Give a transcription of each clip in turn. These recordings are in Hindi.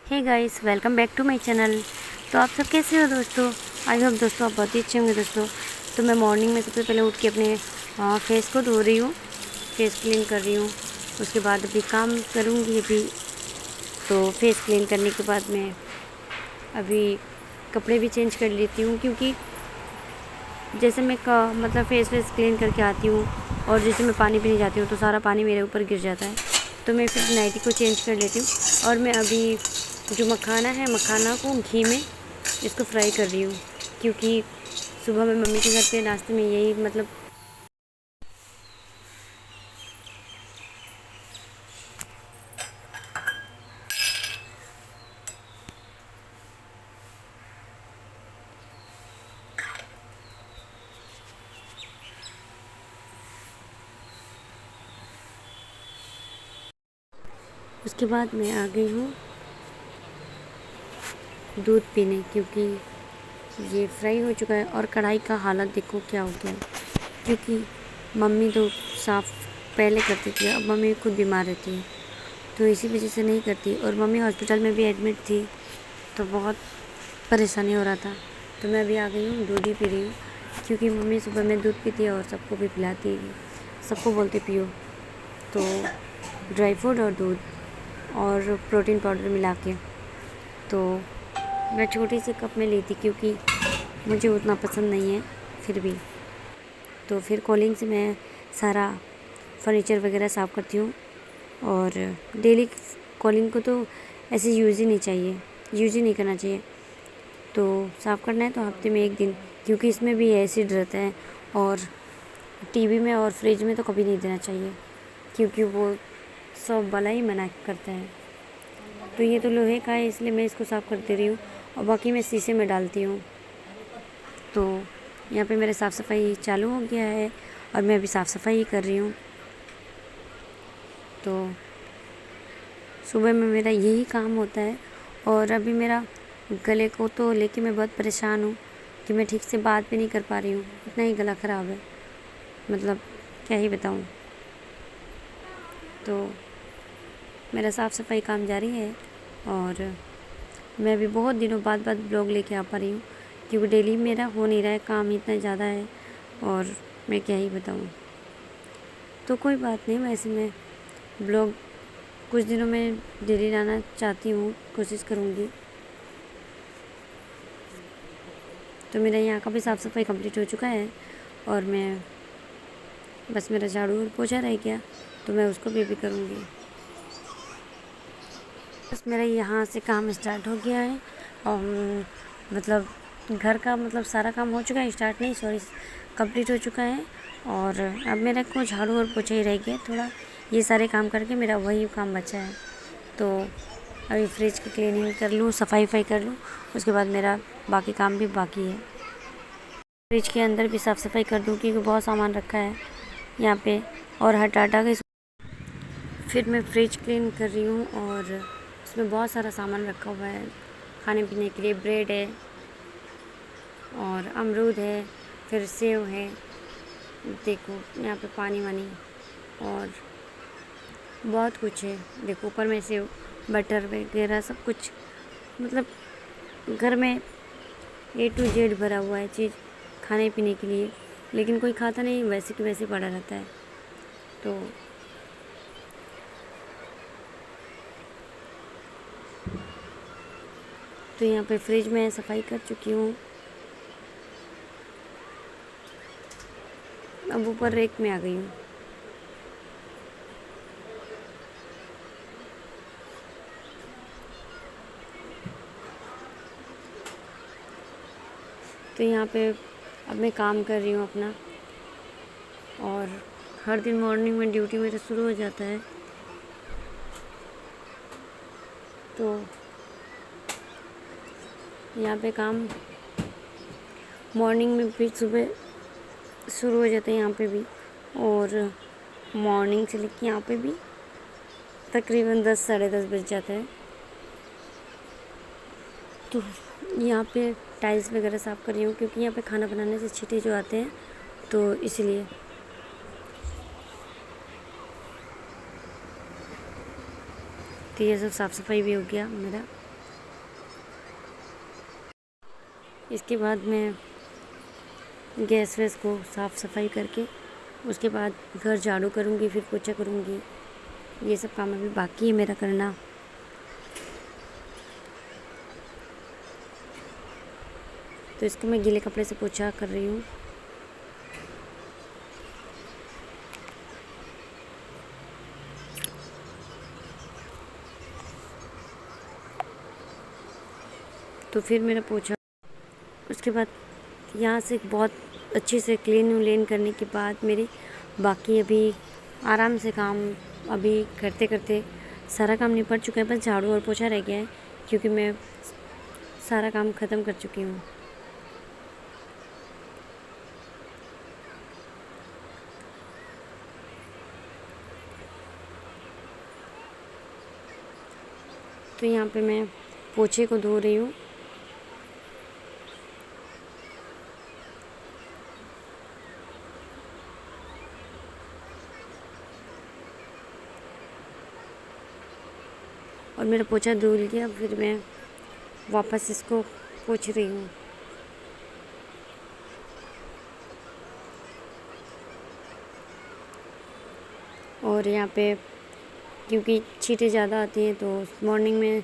Hey guys, welcome back to my channel. तो आप सब कैसे हो दोस्तों? आई होप दोस्तों आप बहुत ही अच्छे होंगे दोस्तों। तो मैं मॉर्निंग में सबसे पहले उठ के अपने फेस को धो रही हूँ, फेस क्लीन कर रही हूँ। उसके बाद अभी काम करूँगी अभी। तो फेस क्लीन करने के बाद मैं अभी कपड़े भी चेंज कर लेती हूँ, क्योंकि जैसे मैं मतलब फेस क्लीन करके आती हूँ और जैसे मैं पानी पीने जाती हूँ तो सारा पानी मेरे ऊपर गिर जाता है। तो मैं फिर नाइटी को चेंज कर लेती हूँ और मैं अभी जो मखाना है, मखाना को घी में इसको फ्राई कर रही हूँ, क्योंकि सुबह में मम्मी के घर पे नाश्ते में यही मतलब उसके बाद मैं आ गई हूँ दूध पीने, क्योंकि ये फ्राई हो चुका है और कढ़ाई का हालत देखो क्या हो गया है। क्योंकि मम्मी तो साफ़ पहले करती थी, अब मम्मी खुद बीमार रहती है तो इसी वजह से नहीं करती। और मम्मी हॉस्पिटल में भी एडमिट थी तो बहुत परेशानी हो रहा था। तो मैं अभी आ गई हूँ, दूध ही पी रही हूँ, क्योंकि मम्मी सुबह में दूध पीती है और सबको भी पिलाती है, सबको बोलते पियो। तो ड्राई फ्रूट और दूध और प्रोटीन पाउडर मिला के तो मैं छोटी सी कप में ली थी, क्योंकि मुझे उतना पसंद नहीं है फिर भी। तो फिर कॉलिंग से मैं सारा फर्नीचर वगैरह साफ़ करती हूँ। और डेली कॉलिंग को तो ऐसे यूज़ ही नहीं चाहिए, यूज़ ही नहीं करना चाहिए। तो साफ़ करना है तो हफ्ते में एक दिन, क्योंकि इसमें भी एसिड रहता है। और टीवी में और फ्रिज में तो कभी नहीं देना चाहिए, क्योंकि वो सब वाला ही मना करता है। तो ये तो लोहे का है, इसलिए मैं इसको साफ़ कर दे रही हूँ और बाकी मैं शीशे में डालती हूँ। तो यहाँ पे मेरा साफ़ सफाई चालू हो गया है और मैं अभी साफ़ सफाई कर रही हूँ। तो सुबह में मेरा यही काम होता है। और अभी मेरा गले को तो लेके मैं बहुत परेशान हूँ कि मैं ठीक से बात भी नहीं कर पा रही हूँ, इतना ही गला ख़राब है, मतलब क्या ही बताऊँ। तो मेरा साफ़ सफाई काम जारी है और मैं अभी बहुत दिनों बाद ब्लॉग लेके आ पा रही हूँ, क्योंकि डेली मेरा हो नहीं रहा है, काम इतना ज़्यादा है और मैं क्या ही बताऊँ। तो कोई बात नहीं, वैसे मैं ब्लॉग कुछ दिनों में डेली लाना चाहती हूँ, कोशिश करूँगी। तो मेरा यहाँ का भी साफ़ सफाई कंप्लीट हो चुका है और मैं बस मेरा झाड़ू और पोछा रह गया, तो मैं उसको भी करूँगी। बस मेरा यहाँ से काम स्टार्ट हो गया है और मतलब घर का मतलब सारा काम हो चुका है, स्टार्ट नहीं सॉरी कंप्लीट हो चुका है। और अब मेरा को झाड़ू और पोछा ही रह गया थोड़ा, ये सारे काम करके मेरा वही काम बचा है। तो अभी फ्रिज की क्लीनिंग कर लूँ, सफाई कर लूँ, उसके बाद मेरा बाकी काम भी बाकी है। फ्रिज के अंदर भी साफ़ सफाई कर दूँ, क्योंकि बहुत सामान रखा है यहाँ पे और हटा के फिर मैं फ्रिज क्लीन कर रही हूँ। और उसमें बहुत सारा सामान रखा हुआ है खाने पीने के लिए, ब्रेड है और अमरूद है, फिर सेव है, देखो यहाँ पे पानी वानी और बहुत कुछ है। देखो ऊपर में सेव, बटर वगैरह सब कुछ, मतलब घर में A to Z भरा हुआ है चीज़ खाने पीने के लिए, लेकिन कोई खाता नहीं, वैसे कि वैसे पड़ा रहता है। तो यहाँ पे फ्रिज में सफाई कर चुकी हूँ। अब ऊपर रेक में आ गई हूँ। तो यहाँ पे अब मैं काम कर रही हूँ अपना, और हर दिन मॉर्निंग में ड्यूटी मेरा शुरू हो जाता है। तो यहाँ पे काम मॉर्निंग में भी सुबह शुरू हो जाता है यहाँ पे भी, और मॉर्निंग से लेकर यहाँ पे भी तकरीबन 10 साढ़े 10 बज जाता है। तो यहाँ पे टाइल्स वगैरह साफ़ कर रही हूँ, क्योंकि यहाँ पे खाना बनाने से छींटे जो आते हैं, तो इसलिए। तो ये सब साफ़ सफाई भी हो गया मेरा। इसके बाद मैं गैस वैस को साफ़ सफाई करके उसके बाद घर झाड़ू करूँगी, फिर पोछा करूँगी। ये सब काम अभी बाकी है मेरा करना। तो इसको मैं गीले कपड़े से पोछा कर रही हूँ। तो फिर मेरा पोछा उसके बाद यहाँ से बहुत अच्छे से क्लीन करने के बाद मेरे बाकी अभी आराम से काम अभी करते करते सारा काम निपट चुका है। बस झाड़ू और पोछा रह गया है क्योंकि मैं सारा काम ख़त्म कर चुकी हूँ। तो यहाँ पे मैं पोछे को धो रही हूँ। और मेरा पोछा धुल गया, फिर मैं वापस इसको पोंछ रही हूँ। और यहाँ पे क्योंकि छींटें ज़्यादा आती हैं तो मॉर्निंग में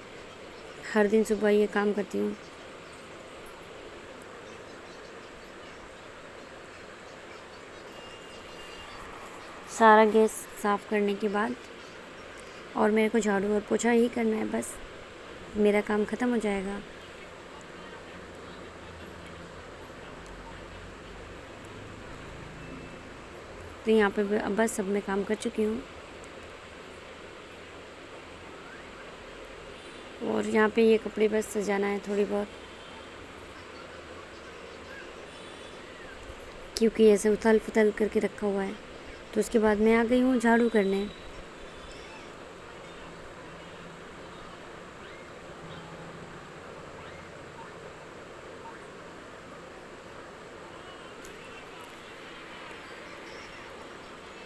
हर दिन सुबह ये काम करती हूँ। सारा गैस साफ़ करने के बाद और मेरे को झाड़ू और पोछा ही करना है, बस मेरा काम ख़त्म हो जाएगा। तो यहाँ पे बस सब मैं काम कर चुकी हूँ। और यहाँ पे ये कपड़े बस सजाना है थोड़ी बहुत, क्योंकि ऐसे उथल पुथल करके रखा हुआ है। तो उसके बाद मैं आ गई हूँ झाड़ू करने।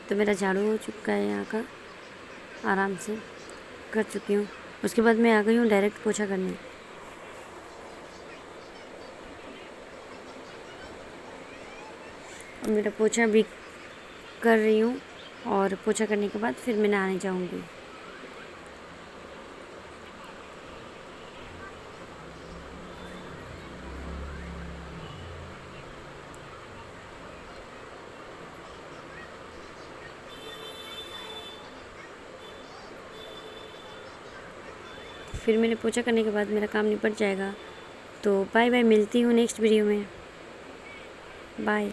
तो मेरा झाड़ू हो चुका है, यहाँ का आराम से कर चुकी हूँ। उसके बाद मैं आ गई हूँ डायरेक्ट पोछा करने। और मेरा पोछा भी कर रही हूँ और पोछा करने के बाद फिर मैं नहाने जाऊँगी। फिर मैंने पोछा करने के बाद मेरा काम निपट जाएगा। तो बाय बाय, मिलती हूँ नेक्स्ट वीडियो में। बाय।